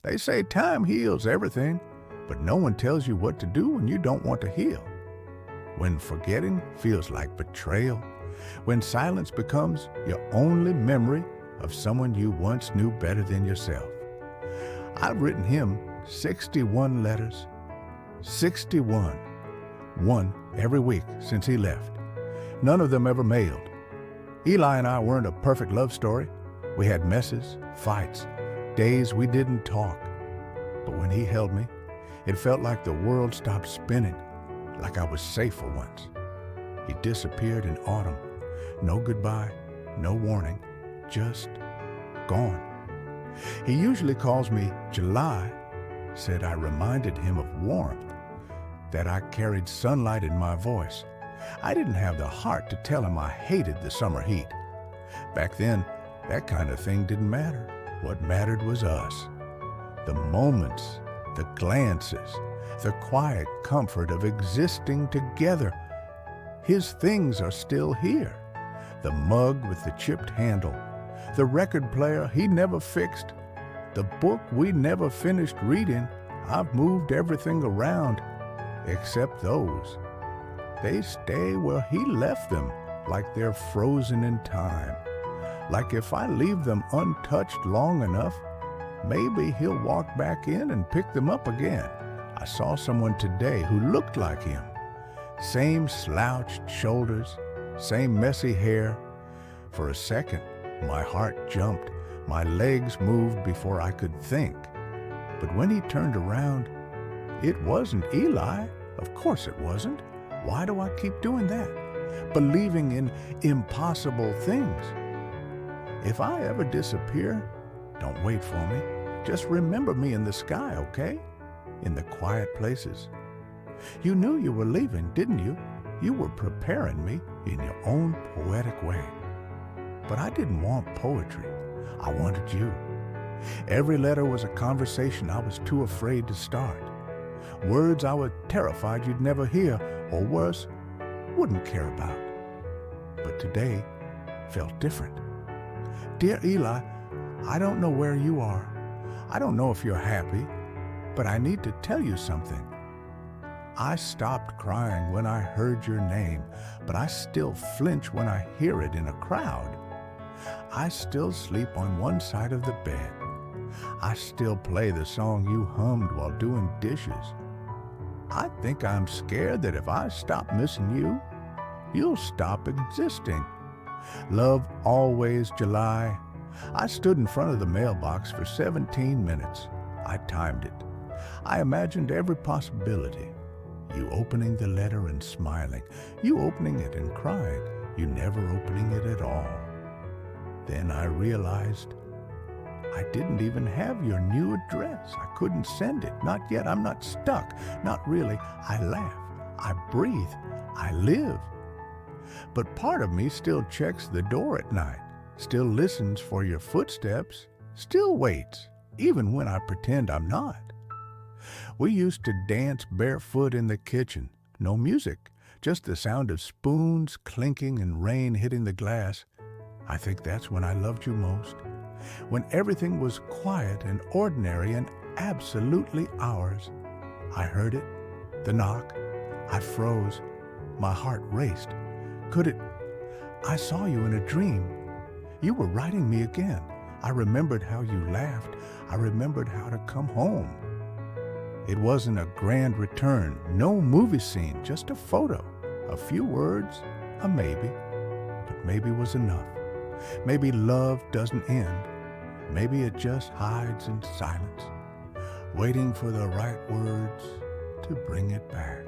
They say time heals everything, but no one tells you what to do when you don't want to heal. When forgetting feels like betrayal, when silence becomes your only memory of someone you once knew better than yourself. I've written him 61 letters, 61, one every week since he left. None of them ever mailed. Eli and I weren't a perfect love story. We had messes, fights, days we didn't talk. But when he held me, it felt like the world stopped spinning, like I was safe for once. He disappeared in autumn. No goodbye, no warning, just gone. He usually calls me July, said I reminded him of warmth, that I carried sunlight in my voice. I didn't have the heart to tell him I hated the summer heat. Back then, that kind of thing didn't matter. What mattered was us. The moments, the glances, the quiet comfort of existing together. His things are still here. The mug with the chipped handle, the record player he never fixed, the book we never finished reading. I've moved everything around, except those. They stay where he left them, like they're frozen in time. Like if I leave them untouched long enough, maybe he'll walk back in and pick them up again. I saw someone today who looked like him. Same slouched shoulders, same messy hair. For a second, my heart jumped. My legs moved before I could think. But when he turned around, it wasn't Eli. Of course it wasn't. Why do I keep doing that? Believing in impossible things. If I ever disappear, don't wait for me. Just remember me in the sky, okay? In the quiet places. You knew you were leaving, didn't you? You were preparing me in your own poetic way. But I didn't want poetry. I wanted you. Every letter was a conversation I was too afraid to start. Words I was terrified you'd never hear, or worse, wouldn't care about. But today felt different. Dear Eli, I don't know where you are. I don't know if you're happy, but I need to tell you something. I stopped crying when I heard your name, but I still flinch when I hear it in a crowd. I still sleep on one side of the bed. I still play the song you hummed while doing dishes. I think I'm scared that if I stop missing you, you'll stop existing. Love always, July. I stood in front of the mailbox for 17 minutes. I timed it. I imagined every possibility. You opening the letter and smiling. You opening it and crying. You never opening it at all. Then I realized I didn't even have your new address. I couldn't send it. Not yet. I'm not stuck. Not really. I laugh. I breathe. I live. But part of me still checks the door at night, still listens for your footsteps, still waits, even when I pretend I'm not. We used to dance barefoot in the kitchen. No music, just the sound of spoons clinking and rain hitting the glass. I think that's when I loved you most. When everything was quiet and ordinary and absolutely ours. I heard it, the knock. I froze. My heart raced. Could it? I saw you in a dream. You were writing me again. I remembered how you laughed. I remembered how to come home. It wasn't a grand return, no movie scene, just a photo, a few words, a maybe. But maybe was enough. Maybe love doesn't end. Maybe it just hides in silence, waiting for the right words to bring it back.